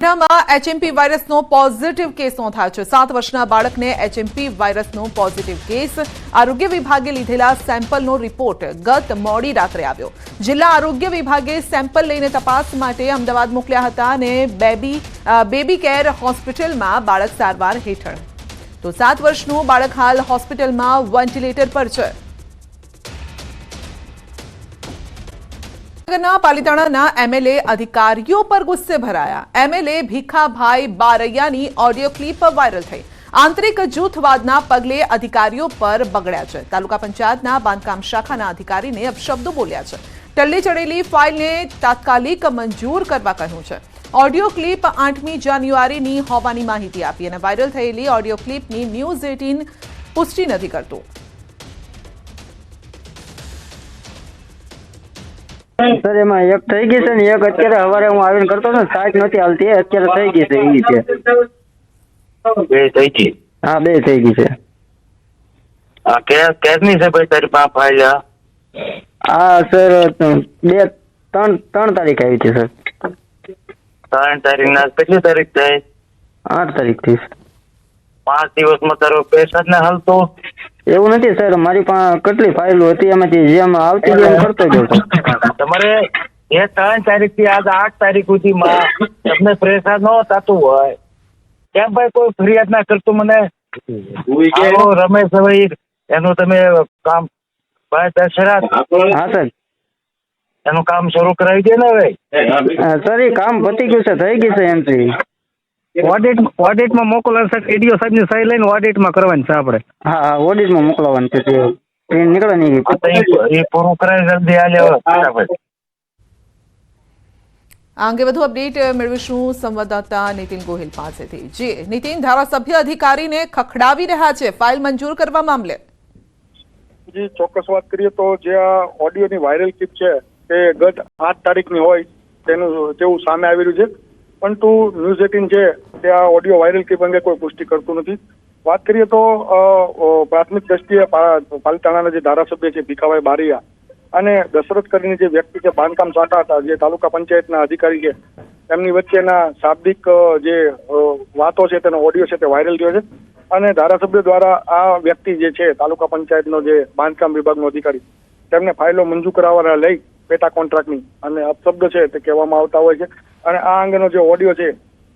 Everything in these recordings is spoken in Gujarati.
એચએમપી વાયરસનો પોઝિટિવ કેસ નોંધાયો છે। 7 વર્ષના બાળકને એચએમપી વાયરસનો પોઝિટિવ કેસ। આરોગ્ય વિભાગે લીધેલા સેમ્પલનો રિપોર્ટ ગત મોડી રાત્રે આવ્યો। જિલ્લા આરોગ્ય વિભાગે સેમ્પલ લઈને તપાસ માટે અમદાવાદ મોકલ્યા હતા અને બેબી કેર હોસ્પિટલમાં બાળક સારવાર હેઠળ। તો 7 વર્ષનું બાળક હાલ હોસ્પિટલમાં વેન્ટિલેટર પર છે। पालिताणाना एमएलए अधिकारीओं पर गुस्से भराया। एमएलए भीखाभाई बारैयानी ऑडियो क्लिप वायरल थई। आंतरिक जूथवादना पगले अधिकारीओ पर बगड्या छे। तालुका पंचायतना बांधकाम शाखाना अधिकारीने अपशब्दो बोल्या छे। टल्ले चढ़ेली फाइलने तात्कालिक मंजूर करवा कह्युं छे। ऑडियो क्लिप 8मी जान्युआरीनी होवानी माहिती आपी अने वायरल थयेली ऑडियो क्लिपनी न्यूज 18 पुष्टि नथी करतुं। सर एम एक थी गई है एक अत्यारे हवारे हूँ आवीने करतो तो साइट नथी हालती अत्यारे थई गई है ई छे। बे थई गई। हां बे थई गई है। आ केसनी से भाई तारी पा फाइल आ सर 3 तारीख आई थी सर। 3 तारीख ना कितनी तारीख थी? 8 तारीख थी। 5 दिवस में तारो पैसा ने हाल तो એવું નથી સર મારી પાસે કેટલી ફાઇલો હતી એમાંથી જેમ આવતી ગઈ એમ કરતો ગયો તમારે એ 3 તારીખ થી આજ 8 તારીખ સુધીમાં તમને પ્રેશર ન થતું હોય કેમ ભાઈ કોઈ ફરિયાદ ના કરતું મને આવો રમેશ ભાઈ એનું તમે કામ ભાઈ દશરથ હા સર એનું કામ શરૂ કરાવી દે ને ભાઈ સર એ કામ પતી ગયું છે થઈ ગઈ છે એન્ટ્રી ઓડિટ में मोकलवा सर एडीओ साहब ने सही लઈને ઓડિટ માં કરવાની છે આપણે। હા ઓડિટ માં મોકલવાની છે તે નીકળે નહીં એ પૂરું કરાવી જલ્દી આ લેવો ફટાફટ। આ અંગે વધુ અપડેટ મેળવીશું સંવાદદાતા નીતિન ગોહિલ પાસેથી। જી નીતિન, ધારાસભ્ય અધિકારીને ખખડાવી રહ્યા છે ફાઇલ મંજૂર કરવા મામલે। જી ચોક્કસ વાત કરીએ તો જે આ ઓડિયોની વાયરલ ક્લિપ છે તે ગત 8 તારીખની હોય તેવું સામે આવી રહ્યું છે, પરંતુ ન્યૂઝ 18 છે તે આ ઓડિયો વાયરલ ક્લિપ અંગે કોઈ પુષ્ટિ કરતું નથી। વાત કરીએ તો પ્રાથમિક દ્રષ્ટિએ પાલિતાણાના જે ધારાસભ્ય છે ભીખાભાઈ બારૈયા અને દશરથ કરીને જે વ્યક્તિ છે બાંધકામ શાખા હતા જે તાલુકા પંચાયતના અધિકારી છે તેમની વચ્ચેના શાબ્દિક જે વાતો છે તેનો ઓડિયો છે તે વાયરલ થયો છે અને ધારાસભ્ય દ્વારા આ વ્યક્તિ જે છે તાલુકા પંચાયતનો જે બાંધકામ વિભાગનો અધિકારી તેમને ફાઇલો મંજૂર કરાવવાના લઈ પેટા કોન્ટ્રાક્ટની અને અપશબ્દ છે તે કહેવામાં આવતા હોય છે અને આ અંગેનો જે ઓડિયો છે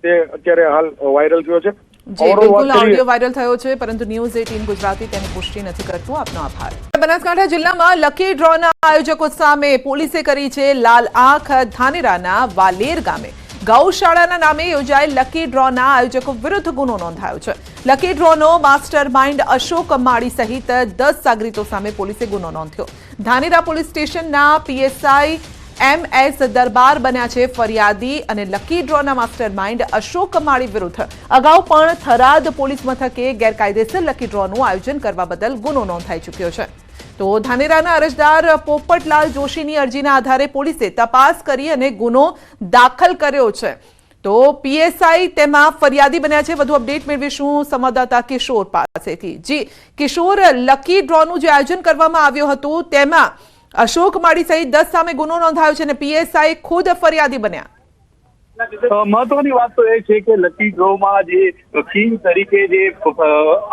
તે અત્યારે હાલ વાયરલ થયો છે। બિલકુલ ઓડિયો વાયરલ થયો છે પરંતુ ન્યૂઝ 18 ગુજરાતી તેની પુષ્ટિ નથી કરતું। આપનો આભાર। બનાસકાંઠા જિલ્લામાં લકી ડ્રોના આયોજકો સામે પોલીસે કરી છે લાલ આંખ। ધાનેરાના વાલેર ગામે ગૌશાળાના નામે યોજાયેલ લકી ડ્રોના આયોજકો વિરુદ્ધ ગુનો નોંધાયો છે। લકી ડ્રોનો માસ્ટર માઇન્ડ અશોક માળી સહિત 10 સાગરીતો સામે પોલીસે ગુનો નોંધ્યો। ધાનેરા પોલીસ સ્ટેશનના પીએસઆઈ MS दरबार बन्या छे फरियादी અને લકી ડ્રોના માસ્ટર માઇન્ડ અશોક માળી વિરુદ્ધ અગાઉ પણ થરાદ પોલીસ મથકે ગેરકાયદેસર લકી ડ્રોનું આયોજન કરવા બદલ ગુનો નોંધાઈ ચૂક્યો છે। તો ધાનેરાના અરજદાર પોપટલાલ જોશીની અરજીના આધારે પોલીસે તપાસ કરી અને ગુનો દાખલ કર્યો છે। તો પીએસઆઈ તેમાં ફરિયાદી બન્યા છે। વધુ અપડેટ મેળવીશું સંવાદદાતા કિશોર પાસેથી। જી કિશોર, લકી ડ્રોનું જે આયોજન કરવામાં આવ્યું હતું તેમાં अशोक माड़ी सहित 10 सामे गुनो नोंधायो छे ने पीएसआई खुद फरियादी बन्या। महत्वनी बात तो ये है कि लकी ड्रो में जे किंग तरीके जे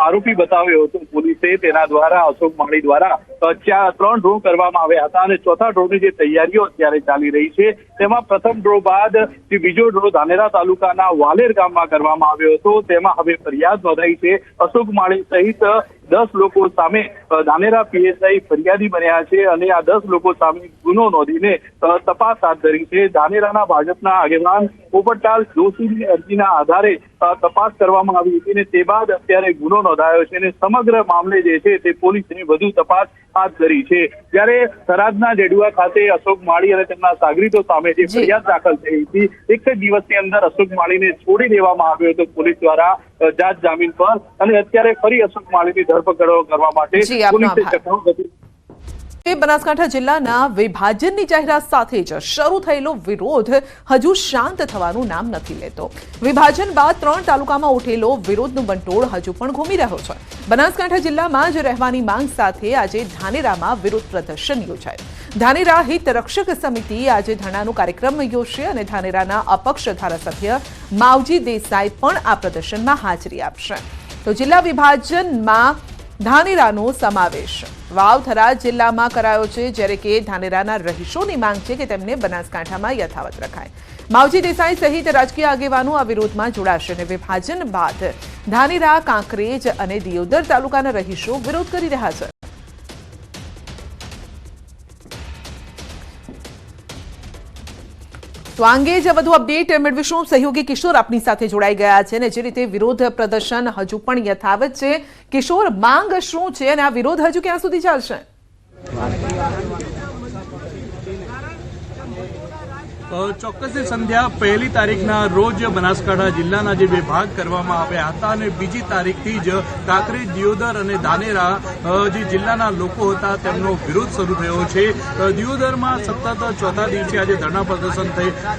आरोपी बताव्यो हतो पोलीसे तेना द्वारा अशोक माड़ी द्वारा 3 ड्रो करवामां आव्या हता अने चौथा ड्रोनी जे तैयारीओ अत्यारे चाली रही छे तेमां प्रथम ड्रो बाद जे बीजो ड्रो धानेरा तालुकाना वालेर गाममां करवामां आव्यो हतो तेमां हवे फरियाद नोंधाई छे। अशोक माड़ी सहित 10 लोको सामे धानेरा पीएसआई फरियादी बन्या छे अने आ 10 लोको सामे गुनो नोंधीने तपास हाथ धरी छे। धानेराना भाजपना આગેવાન પોપટલાલ જોશીની અરજીના આધારે તપાસ કરવામાં આવી હતી અને તે બાદ અત્યારે ગુનો નોંધાયો છે અને સમગ્ર મામલે જે છે તે પોલીસે વધુ તપાસ હાથ ધરી છે। જ્યારે થરાદના જેડુઆ ખાતે અશોક માળી અને તેમના સાગરીતો સામે જે ફરિયાદ દાખલ થઈ હતી એક જ દિવસની અંદર અશોક માળીને છોડી દેવામાં આવ્યો હતો પોલીસ દ્વારા જાત જામીન પર અને અત્યારે ફરી અશોક માળીની ધરપકડ કરવા માટે પોલીસે ચક્રો ગતિ। બનાસકાંઠા જિલ્લાના વિભાજનની જાહેરાત સાથે જ શરૂ થયેલો વિરોધ હજુ શાંત થવાનું નામ નથી લેતો। વિભાજન બાદ 3 તાલુકામાં ઉઠેલો વિરોધનો બંટોળ હજુ પણ ઘૂમી રહ્યો છે। બનાસકાંઠા જિલ્લામાં જ રહેવાની માંગ સાથે આજે ધાનેરામાં વિરોધ પ્રદર્શન યોજાયું। ધાનેરા હિત રક્ષક સમિતિ આજે ધરણાનો કાર્યક્રમ યોજશે અને ધાનેરાના અપક્ષ ધારાસભ્ય માવજી દેસાઈ પણ આ પ્રદર્શનમાં હાજરી આપશે. તો જિલ્લા વિભાજનમાં ધાનેરાનો સમાવેશ વાવ-થરા જિલ્લામાં કરાયો છે, જ્યારે કે ધાનેરાના રહીશોની માંગ છે કે તેમને બનાસકાંઠામાં યથાવત રખાય. માવજી દેસાઈ સહિત રાજકીય આગેવાનો આ વિરોધમાં જોડાશે અને વિભાજન બાદ ધાનેરા, કાંકરેજ અને દિયોદર તાલુકાના રહીશો વિરોધ કરી રહ્યા છે. તો આ અંગે જ વધુ અપડેટ મેળવીશું. સહયોગી કિશોર આપની સાથે જોડાઈ ગયા છે અને જે રીતે વિરોધ પ્રદર્શન હજુ પણ યથાવત છે, કિશોર, માંગ શું છે અને આ વિરોધ હજુ ક્યાં સુધી ચાલશે? ચોક્કસથી સંધ્યા, 1લી તારીખના રોજ બનાસકાંઠા જિલ્લાના જે 2 ભાગ કરવામાં આવ્યા હતા અને બીજી તારીખથી જ કાંકરેજ, દિયોદર અને ધાનેરા જે જિલ્લાના લોકો હતા તેમનો વિરોધ શરૂ થયો છે. દિયોદરમાં સતત 4થા દિવસે આજે ધરણા પ્રદર્શન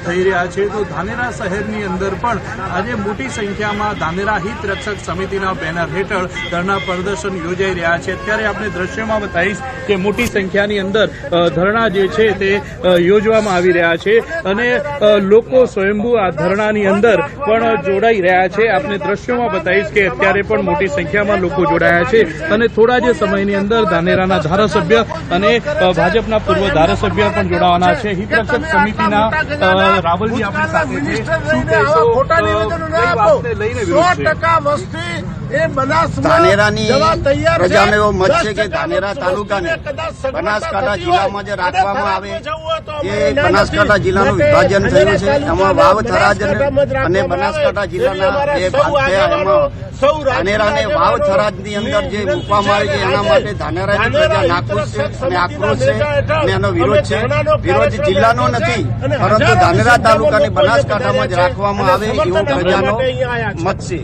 થઈ રહ્યા છે. તો ધાનેરા શહેરની અંદર પણ આજે મોટી સંખ્યામાં ધાનેરા હિત રક્ષક સમિતિના બેનર હેઠળ ધરણા પ્રદર્શન યોજાઈ રહ્યા છે. અત્યારે આપણે દ્રશ્યમાં બતાવીશ કે મોટી સંખ્યાની અંદર ધરણા જે છે તે યોજવામાં આવી રહ્યા છે અને લોકો સ્વયંભૂ આ ધરણાની અંદર પણ જોડાઈ રહ્યા છે. આપણે દ્રશ્યોમાં બતાવીશ કે અત્યારે પણ મોટી સંખ્યામાં લોકો જોડાયા છે અને થોડા જ સમયની અંદર ધાનેરાના ધારાસભ્ય અને ભાજપના પૂર્વ ધારાસભ્ય પણ જોડાવાના છે. હિતરક્ષક સમિતિના રાવલજી આપણી સાથે છે. શું કહેશો? કઈ વાતને લઈને વિરોધ છે? ધાનેરાની પ્રજાનો એવો મત છે કે ધાનેરા તાલુકાને બનાસકાંઠા જિલ્લામાં જે રાખવામાં આવે એ બનાસકાંઠા જિલ્લાનું વિભાજન થયું છે. એમાં વાવ-થરા અને બનાસકાંઠા જિલ્લાના 2 ભાગ થયા. એમાં ધાનેરાને વાવ-થરાની અંદર જે મૂકવામાં આવે છે એના માટે ધાનેરાની પ્રજા નાખુશ છે અને આક્રોશ છે અને એનો વિરોધ છે. વિરોધ જિલ્લાનો નથી, પરંતુ ધાનેરા તાલુકાને બનાસકાંઠામાં જ રાખવામાં આવે એવો પ્રજાનો મત છે.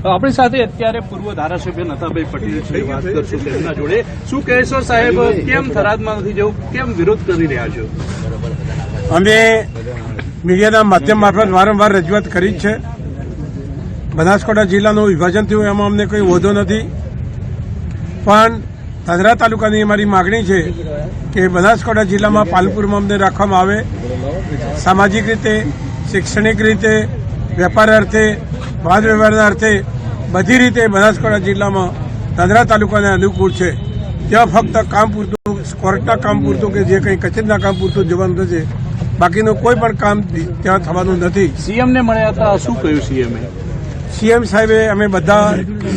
આપણી સાથે અત્યારે પૂર્વ ધારાસભ્ય નથાભાઈ પટેલ છે, વાત કરશું તેમના જોડે. શું કહેશો સાહેબ, કેમ થરાદમાં નથી જવું, કેમ વિરોધ કરી રહ્યા છો? અમે મીડિયાના માધ્યમ મારફત વારંવાર રજૂઆત કરી જ છે. બનાસકાંઠા જિલ્લાનું વિભાજન થયું એમાં અમને કોઈ વાંધો નથી, પણ ધાનેરા તાલુકાની અમારી માગણી છે કે બનાસકાંઠા જિલ્લામાં પાલનપુરમાં અમને રાખવામાં આવે. સામાજિક રીતે, શૈક્ષણિક રીતે, વેપાર અર્થે, વાદ વ્યવહારના અર્થે બધી રીતે બનાસકાંઠા જિલ્લામાં ધાનેરા તાલુકાને અનુકૂળ છે. ત્યાં ફક્ત કામ પૂરતું, કોર્ટના કામ પૂરતું કે જે કંઈ કચેરીના કામ પૂરતું જવાનું થશે, બાકીનું કોઈ પણ કામ ત્યાં થવાનું નથી. સીએમને મળ્યા હતા, શું કહ્યું સીએમએ? સીએમ સાહેબે અમે બધા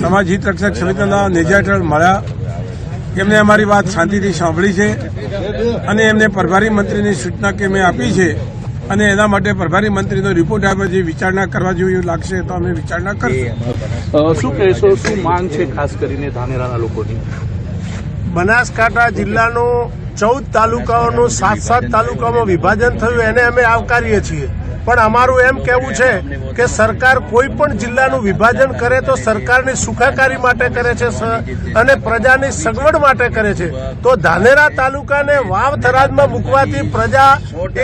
સમાજ હિત રક્ષક સમિતિના નેજા હેઠળ મળ્યા. એમને અમારી વાત શાંતિથી સાંભળી છે અને એમને પ્રભારી મંત્રીની સૂચના કે મેં આપી છે અને એના માટે પ્રભારી મંત્રીનો રિપોર્ટ આવે જે વિચારણા કરવા જેવું એવું લાગશે તો અમે વિચારણા કરશું. શું કહેશો, શું માંગ છે ખાસ કરીને ધાનેરાના લોકોની? બનાસકાંઠા જિલ્લાનું 14 તાલુકાઓનું 7 તાલુકામાં વિભાજન થયું એને અમે આવકારીએ છીએ, પણ અમારું એમ કહેવું છે કે સરકાર કોઈ પણ જિલ્લાનું વિભાજન કરે તો સરકારની સુખાકારી માટે કરે છે અને પ્રજાની સગવડ માટે કરે છે. તો ધાનેરા તાલુકાને વાવ-થરાદમાં મૂકવાથી પ્રજા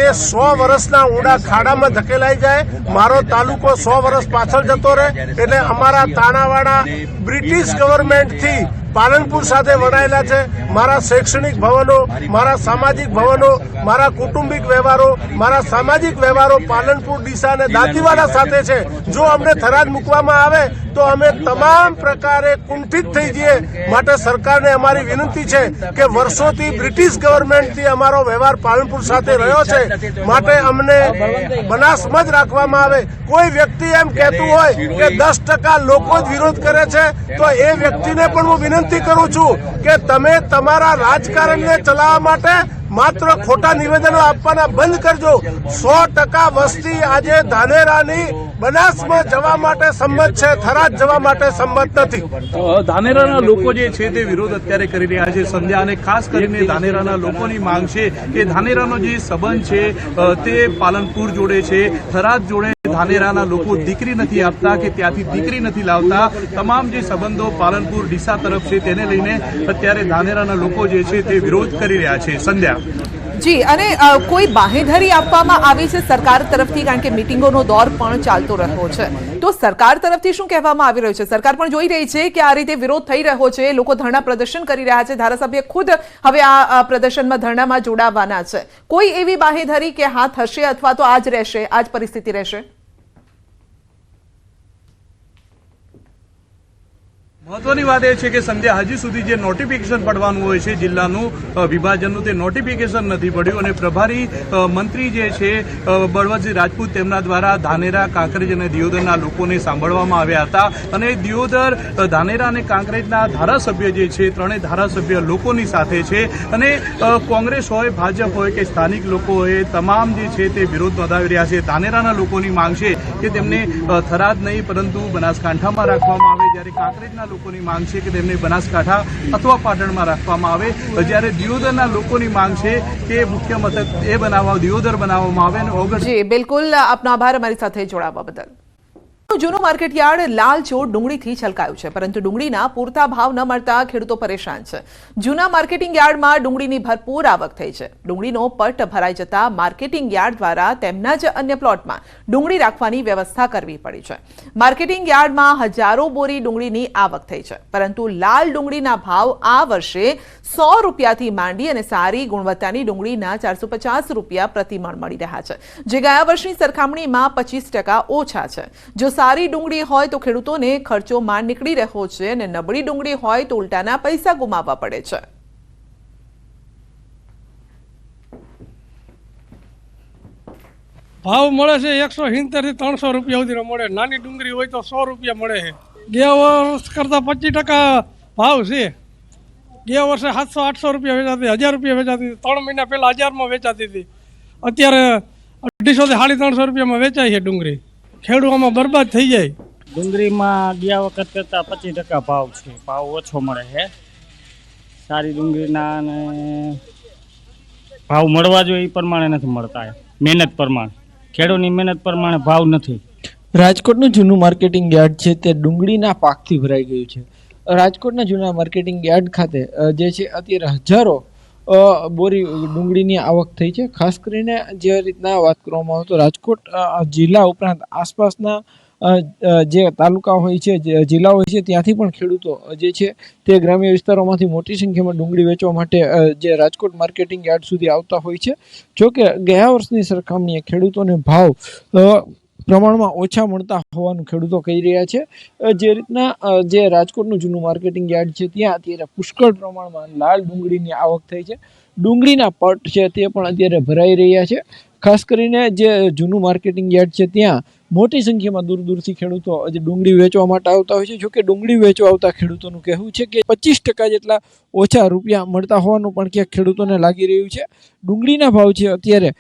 એ 100 વર્ષના ઊંડા ખાડામાં ધકેલાઈ જાય. મારો તાલુકો 100 વર્ષ પાછળ જતો રહે. એટલે અમારા તાણાવાડા બ્રિટિશ ગવર્મેન્ટથી પાલનપુર સાથે વણાયેલા છે. મારા શૈક્ષણિક ભવનો, મારા સામાજિક ભવનો, મારા કુટુંબિક વ્યવહારો, મારા સામાજિક વ્યવહારો પાલનપુર, ડીસા અને દાંતીવાડા સાથે છે. જો અમને થરાદ મૂકવામાં આવે તો અમે તમામ પ્રકારે કુંઠિત થઈ જઈએ. માટે સરકારને અમારી વિનંતી છે કે વર્ષોથી બ્રિટિશ ગવર્મેન્ટથી અમારો વ્યવહાર પાલનપુર સાથે રહ્યો છે, માટે અમને બનાસમાં જ રાખવામાં આવે. કોઈ વ્યક્તિ એમ કહેતું હોય કે 10% લોકો જ વિરોધ કરે છે તો એ વ્યક્તિને પણ હું વિનંતી કરું છું કે તમે તમારા રાજકારણને ચલાવવા માટે માત્ર ખોટા નિવેદનો આપવાના બંધ કરજો. 100% વસ્તી આજે ધાનેરાની બનાસમાં જવા માટે સંમત છે, થરાદ જવા માટે સંમત નથી. ધાનેરાના લોકો જે છે તે વિરોધ અત્યારે કરી રહ્યા છે સંધ્યા, અને ખાસ કરીને ધાનેરાના લોકોની માંગ છે કે ધાનેરાનો જે સંબંધ છે તે પાલનપુર જોડે છે, થરાદ જોડે ધાનેરાના લોકો દીકરી નથી આપતા કે ત્યાંથી દીકરી નથી લાવતા. તમામ જે સંબંધો પાલનપુર, ડીસા તરફ છે તેને લઈને અત્યારે ધાનેરાના લોકો જે છે તે વિરોધ કરી રહ્યા છે. સંધ્યા. જી, અને કોઈ બાહેધરી આપવામાં આવી છે સરકાર તરફથી, કારણ કે મીટિંગોનો દોર પણ ચાલતો રહ્યો છે, તો સરકાર તરફથી શું કહેવામાં આવી રહ્યું છે? સરકાર પણ જોઈ રહી છે કે આ રીતે વિરોધ થઈ રહ્યો છે, લોકો ધરણા પ્રદર્શન કરી રહ્યા છે, ધારાસભ્ય ખુદ હવે આ પ્રદર્શનમાં ધરણામાં જોડાવાના છે. કોઈ એવી બાહેધરી કે હા થશે અથવા તો આજ રહેશે, આજ પરિસ્થિતિ રહેશે? મહત્વની વાત એ છે કે સંધ્યા હજી સુધી જે નોટિફિકેશન પડવાનું હોય છે જિલ્લાનું વિભાજનનું, તે નોટિફિકેશન નથી પડ્યું અને પ્રભારી મંત્રી જે છે બળવંતસિંહ રાજપૂત, તેમના દ્વારા ધાનેરા, કાંકરેજ અને દિયોદરના લોકોને સાંભળવામાં આવ્યા હતા અને દિયોદર, ધાનેરા અને કાંકરેજના ધારાસભ્ય જે છે, ત્રણેય ધારાસભ્ય લોકોની સાથે છે અને કોંગ્રેસ હોય, ભાજપ હોય કે સ્થાનિક લોકો હોય, તમામ જે છે તે વિરોધ નોંધાવી રહ્યા છે. ધાનેરાના લોકોની માંગ છે કે તેમને થરાદ નહીં પરંતુ બનાસકાંઠામાં રાખવામાં આવે, જ્યારે કાંકરેજના લોકોની માંગ છે કે તેમને બનાસકાંઠા અથવા પાટણમાં રાખવામાં આવે, જ્યારે દિયોદરના લોકોની માંગ છે કે મુખ્ય મથક દિયોદર બનાવવામાં આવે અને ઓગસ્ટ. જી બિલકુલ, આપનો આભાર અમારી સાથે જોડાવા બદલ. જૂનું માર્કેટયાર્ડ લાલચોળ ડુંગળીથી છલકાયું છે, પરંતુ ડુંગળીના પૂરતા ભાવ ન મળતા ખેડૂતો પરેશાન છે. જૂના માર્કેટિંગ યાર્ડમાં ડુંગળીની ભરપૂર આવક થઈ છે. ડુંગળીનો પટ ભરાઈ જતા માર્કેટિંગ યાર્ડ દ્વારા તેમના જ અન્ય પ્લોટમાં ડુંગળી રાખવાની વ્યવસ્થા કરવી પડી છે. માર્કેટિંગ યાર્ડમાં હજારો બોરી ડુંગળીની આવક થઈ છે, પરંતુ લાલ ડુંગળીના ભાવ આ વર્ષે 100 રૂપિયાથી માંડી અને સારી ગુણવત્તાની ડુંગળીના 450 રૂપિયા પ્રતિમણ મળી રહ્યા છે, જે ગયા વર્ષની સરખામણીમાં 25% ઓછા છે. જો સારી ડુંગળી હોય તો ખેડૂતોને ખર્ચો માંડ નીકળી રહ્યો છે અને નબળી ડુંગળી હોય તો ઉલટાના પૈસા ગુમાવવા પડે છે. ભાવ મળે છે 170 થી 300 રૂપિયા સુધીનો મળે. નાની ડુંગળી હોય તો 100 રૂપિયા મળે છે. ગયા વર્ષ કરતા 25% ભાવ છે. ગયા વર્ષે 700-800 રૂપિયા વેચાતી, 1000 રૂપિયા વેચાતી, 3 મહિના પહેલા 1000માં વેચાતી હતી. અત્યારે 250 થી 350 રૂપિયામાં વેચાય છે ડુંગળી. ખેડૂતોમાં બરબાદ થઈ જાય. ડુંગળીમાં ગયા વખત કરતાં 25% ભાવ છે. ભાવ ઓછો મળે છે. સારી ડુંગળીના અને ભાવ મળવા જોઈએ એ પ્રમાણે નથી મળતા. મહેનત પ્રમાણે, ખેડૂતની મહેનત પ્રમાણે ભાવ નથી. રાજકોટનું જૂનું માર્કેટિંગ યાર્ડ છે તે ડુંગળીના પાકથી ભરાઈ ગયું છે. રાજકોટના જૂના માર્કેટિંગ યાર્ડ ખાતે જે છે અત્યારે હજારો બોરી ડુંગળીની આવક થઈ છે. ખાસ કરીને જે રીતના વાત કરવામાં આવે તો રાજકોટ જિલ્લા ઉપરાંત આસપાસના જે તાલુકા હોય છે, જે જિલ્લા હોય છે, ત્યાંથી પણ ખેડૂતો જે છે તે ગ્રામ્ય વિસ્તારોમાંથી મોટી સંખ્યામાં ડુંગળી વેચવા માટે જે રાજકોટ માર્કેટિંગ યાર્ડ સુધી આવતા હોય છે. જોકે ગયા વર્ષની સરખામણીએ ખેડૂતોને ભાવ પ્રમાણમાં ઓછા મળતા હોવાનું ખેડૂતો કહી રહ્યા છે. જે રીતના જે રાજકોટનું જૂનું માર્કેટિંગ યાર્ડ છે ત્યાં અત્યારે પુષ્કળ પ્રમાણમાં લાલ ડુંગળીની આવક થઈ છે. ડુંગળીના પટ છે તે પણ અત્યારે ભરાઈ રહ્યા છે. ખાસ કરીને જે જૂનું માર્કેટિંગ યાર્ડ છે ત્યાં મોટી સંખ્યામાં દૂર દૂરથી ખેડૂતો જે ડુંગળી વેચવા માટે આવતા હોય છે. જોકે ડુંગળી વેચવા આવતા ખેડૂતોનું કહેવું છે કે 25% જેટલા ઓછા રૂપિયા મળતા હોવાનું પણ ક્યાંક ખેડૂતોને લાગી રહ્યું છે. ડુંગળીના ભાવ છે અત્યારે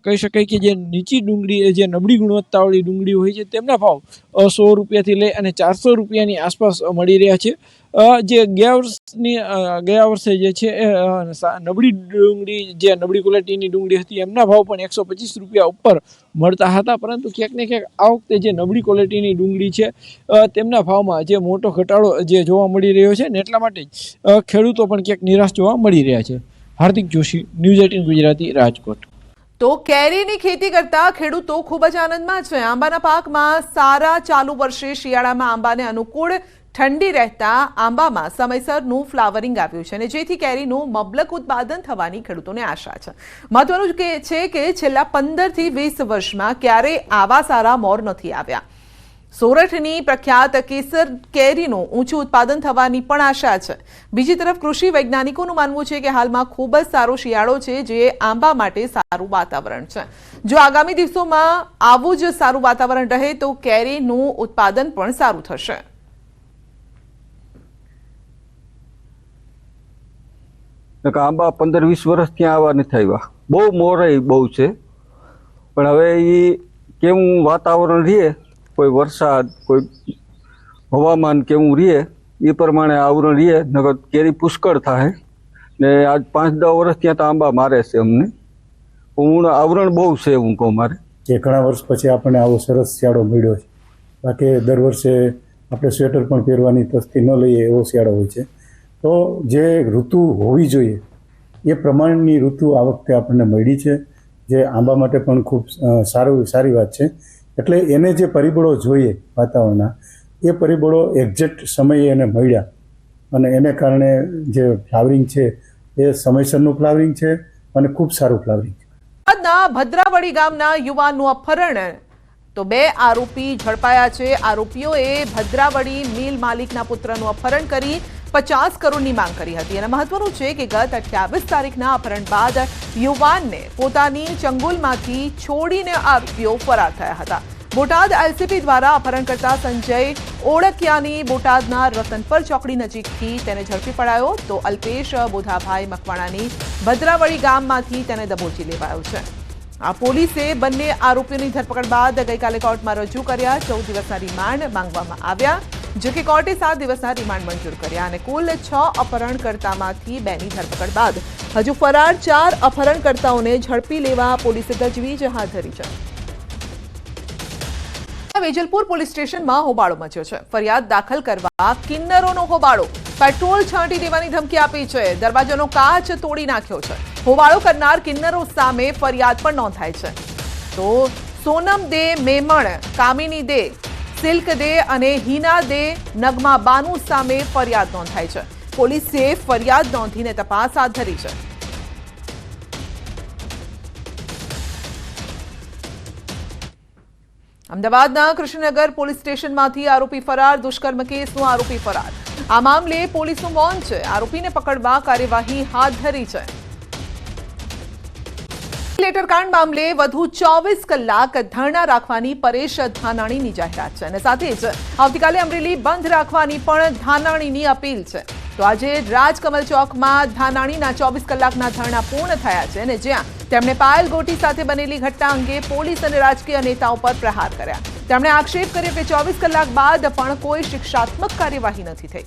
કહી શકાય કે જે નીચી ડુંગળી, જે નબળી ગુણવત્તાવાળી ડુંગળી હોય છે તેમના ભાવ 100 રૂપિયાથી લઈ અને 400 રૂપિયાની આસપાસ મળી રહ્યા છે. જે ગયા વર્ષે જે છે નબળી ડુંગળી, જે નબળી ક્વોલિટીની ડુંગળી હતી એમના ભાવ પણ 125 રૂપિયા ઉપર મળતા હતા, પરંતુ ક્યાંક ને ક્યાંક આ વખતે જે નબળી ક્વોલિટીની ડુંગળી છે તેમના ભાવમાં જે મોટો ઘટાડો જે જોવા મળી રહ્યો છે ને એટલા માટે જ ખેડૂતો પણ ક્યાંક નિરાશ જોવા મળી રહ્યા છે. હાર્દિક જોશી, ન્યૂઝ 18 ગુજરાતી, રાજકોટ. તો કેરીની ખેતી કરતા ખેડૂતો ખૂબ જ આનંદમાં છે. આંબાના પાકમાં સારા ચાલુ વર્ષે શિયાળામાં આંબાને અનુકૂળ ઠંડી રહેતા આંબામાં સમયસરનું ફ્લાવરિંગ આવ્યું છે અને જેથી કેરીનું મબલક ઉત્પાદન થવાની ખેડૂતોને આશા છે. મહત્વનું છે કે છેલ્લા 15 થી 20 વર્ષમાં ક્યારેય આવા સારા મોર નથી આવ્યા. સોરઠની પ્રખ્યાત કેસર કેરીનું ઊંચું ઉત્પાદન થવાની પણ આશા છે. બીજી તરફ કૃષિ વૈજ્ઞાનિકોનું માનવું છે કે હાલમાં ખૂબ જ સારો શિયાળો છે, જે આંબા માટે સારું વાતાવરણ છે. જો આગામી દિવસોમાં આવું જ સારું વાતાવરણ રહે તો કેરીનું ઉત્પાદન પણ સારું થશે. આંબા 15-20 વર્ષ ત્યાં આવવા નથી આવ્યા. બહુ મોરાઈ બહુ છે, પણ હવે એ કેવું વાતાવરણ રહે, કોઈ વરસાદ, કોઈ હવામાન કેવું રહે એ પ્રમાણે આવરણ રહે, નકર કેરી પુષ્કળ થાય ને. આજ 5-10 વર્ષ ત્યાં તો આંબા મારે છે અમને. આવરણ બહુ છે હું કહું મારે. કે ઘણા વર્ષ પછી આપણને આવો સરસ શિયાળો મળ્યો છે. બાકી દર વર્ષે આપણે સ્વેટર પણ પહેરવાની તસ્તી ન લઈએ એવો શિયાળો હોય છે. તો જે ઋતુ હોવી જોઈએ એ પ્રમાણની ઋતુ આ વખતે આપણને મળી છે, જે આંબા માટે પણ ખૂબ સારી વાત છે. એટલે એને જે પરિબળો જોઈએ વાતાવરણના, એ પરિબળો એક્ઝેક્ટ સમયે એને મળ્યા અને એને કારણે જે ફ્લાવરિંગ છે એ સમયસરનું ફ્લાવરિંગ છે અને ખૂબ સારું ફ્લાવરિંગ છે. ભદ્રાવળી ગામના યુવાનનું અપહરણ, તો 2 આરોપી ઝડપાયા છે. આરોપીઓએ ભદ્રાવળી મિલ માલિકના પુત્રનું અપહરણ કરી 50 કરોડની માંગ કરી હતી. અને મહત્વનું છે કે ગત 28 તારીખના અપહરણ બાદ યુવાનને પોતાની ચંગુલમાંથી છોડીને આરોપીઓ ફરાર થયા હતા. બોટાદ એલસીબી દ્વારા અપહરણકર્તા સંજય ઓળકિયાની બોટાદના રતનપર ચોકડી નજીકથી તેને ઝડપી પડાયો, તો અલ્પેશ બોધાભાઈ મકવાણાની ભદ્રાવળી ગામમાંથી તેને દબોચી લેવાયો છે. આ પોલીસે બંને આરોપીઓની ધરપકડ બાદ ગઈકાલે કોર્ટમાં રજૂ કર્યા. 14 દિવસના રિમાન્ડ માંગવામાં આવ્યા, જો કે કોર્ટે 7 દિવસના રિમાન્ડ મંજૂર કર્યા અને કુલ 6 અપહરણકર્તામાંથી 2ની ધરપકડ બાદ હજુ ફરાર 4 અપહરણકર્તાઓને ઝડપી લેવા પોલીસે તજવીજ હાથ ધરી છે. વેજલપુર પોલીસ સ્ટેશનમાં હોબાળો મચ્યો છે. ફરિયાદ દાખલ કરવા કિન્નરોનો હોબાળો. પેટ્રોલ છાંટી દેવાની ધમકી આપી છે. દરવાજાનો કાચ તોડી નાખ્યો છે. હોબાળો કરનાર કિન્નરો સામે ફરિયાદ પણ નોંધાઈ છે. તો સોનમ દે, મેમણ, કામિની દે, સિલ્ક દે અને હિના દે, નગમા બાનુ સામે ફરિયાદ નોંધાઈ છે. પોલીસે ફરિયાદ નોંધીને તપાસ હાથ ધરી છે. અમદાવાદના કૃષ્ણનગર પોલીસ સ્ટેશનમાંથી આરોપી ફરાર. દુષ્કર્મ કેસનો આરોપી ફરાર. આ મામલે પોલીસનું મૌન છે. આરોપીને પકડવા કાર્યવાહી હાથ ધરી છે. લેટરકાંડ મામલે વધુ 24 કલાક ધરણા રાખવાની પરેશ ધાનાણીની જાહેરાત છે અને સાથે જ આવતીકાલે અમરેલી બંધ રાખવાની પણ ધાનાણીની અપીલ છે. તો આજે રાજકમલ ચોકમાં ધાનાણીના 24 કલાકના ધરણા પૂર્ણ થયા છે અને જ્યાં તેમણે પાયલ ગોટી સાથે બનેલી ઘટના અંગે પોલીસ અને રાજકીય નેતાઓ પર પ્રહાર કર્યા. તેમણે આક્ષેપ કર્યો કે 24 કલાક બાદ પણ કોઈ શિક્ષાત્મક કાર્યવાહી નથી થઈ.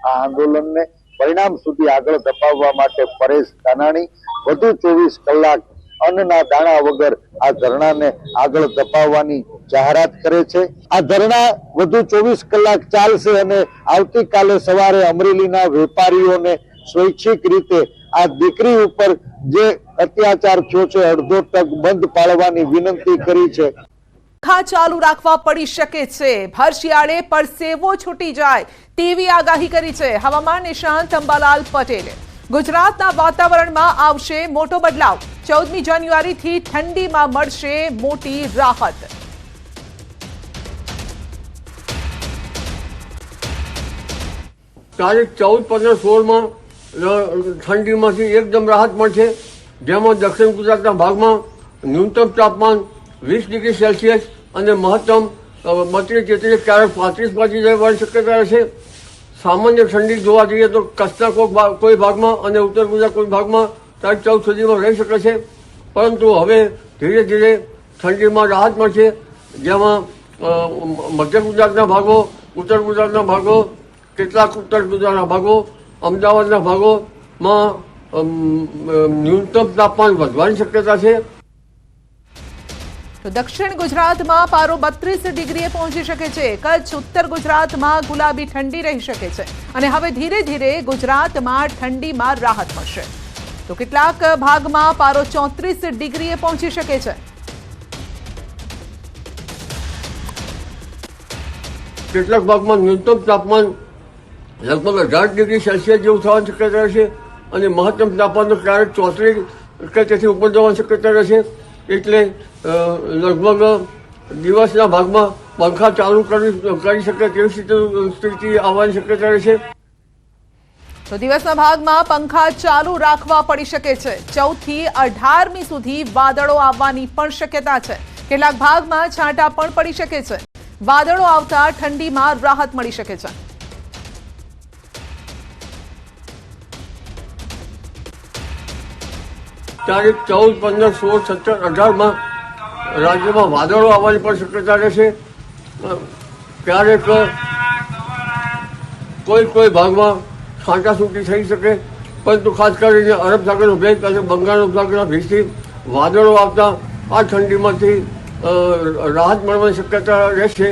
આ આંદોલનને પરિણામ સુધી આગળ ધપાવવા માટે પરેશ ધાનાણી વધુ 24 કલાક અન્નના દાણા વગર આ ધરણાને આગળ ધપાવવાની જાહેરાત કરે છે. આ ધરણા વધુ 24 કલાક ચાલશે અને આવતીકાલે સવારે અમરેલીના વેપારીઓને સ્વૈચ્છિક રીતે આ દીકરી ઉપર જે અત્યાચાર થયો છે અડધો ટક બંધ પાડવાની વિનંતી કરી છે. પંખા ચાલુ રાખવા પડી શકે છે. ભર શિયાળે પરસેવો છૂટી જાય તેવી આગાહી કરી છે હવામાન નિષ્ણાંત અંબાલાલ પટેલે. ગુજરાતના વાતાવરણમાં આવશે મોટો બદલાવ. 14મી જાન્યુઆરીથી ઠંડીમાં મળશે મોટી રાહત. તારીખ 14, 15, 16માં ઠંડીમાંથી એકદમ રાહત મળશે, જેમાં દક્ષિણ ગુજરાતના ભાગમાં ન્યૂનતમ તાપમાન 20 ડિગ્રી સેલ્સિયસ અને મહત્તમ 32, 33, ક્યારેક 35 પહોંચી જવાની શક્યતા રહેશે. સામાન્ય ઠંડી જોવા જઈએ તો કચ્છના કોઈ ભાગમાં અને ઉત્તર ગુજરાત કોઈ ભાગમાં તારીખ 14 સુધીમાં રહી શકે છે, પરંતુ હવે ધીરે ધીરે ઠંડીમાં રાહત મળશે, જેમાં મધ્ય ગુજરાતના ભાગો, ઉત્તર ગુજરાતના ભાગો, કેટલાક ઉત્તર ગુજરાતના ભાગો, અમદાવાદના ભાગોમાં ન્યૂનતમ તાપમાન વધવાની શક્યતા છે. તો દક્ષિણ ગુજરાતમાં પારો 32 ડિગ્રીએ પહોંચી શકે છે. કચ્છ, ઉત્તર ગુજરાતમાં ગુલાબી ઠંડી રહી શકે છે અને હવે ધીરે ધીરે ગુજરાતમાં ઠંડીમાં રાહત મળશે. તો કેટલાક ભાગમાં પારો 34 ડિગ્રીએ પહોંચી શકે છે. કેટલાક ભાગમાં ન્યૂનતમ તાપમાન લગભગ 18 ડિગ્રી સેલ્સિયસ જેવું થવાની શક્યતા રહેશે અને મહત્તમ તાપમાન ક્યારેક 34 કે તેથી ઉપર જવાની શક્યતા રહેશે. એટલે લગભગ દિવસના ભાગમાં પંખા ચાલુ કરી શકે તેવી સ્થિતિ આવવાની શક્યતા રહેશે. તો દિવસના ભાગમાં પંખા ચાલુ રાખવા પડી શકે છે. 14 થી 18મી સુધી વાદળો આવવાની પણ શક્યતા છે. કેટલાક ભાગમાં છાંટા પણ પડી શકે છે. વાદળો આવતા ઠંડીમાં રાહત મળી શકે છે. તારીખ 14, 15, 16, 17, 18માં રાજ્યમાં વાદળો આવવાની પણ શક્યતા રહેશે. ક્યારેક કોઈ ભાગમાં છાંટાછૂટી થઈ શકે, પરંતુ ખાસ કરીને અરબ સાગરનો ભેજ અને બંગાળ ઉપસાગરના ભેજથી વાદળો આવતા આ ઠંડીમાંથી રાહત મળવાની શક્યતા રહેશે.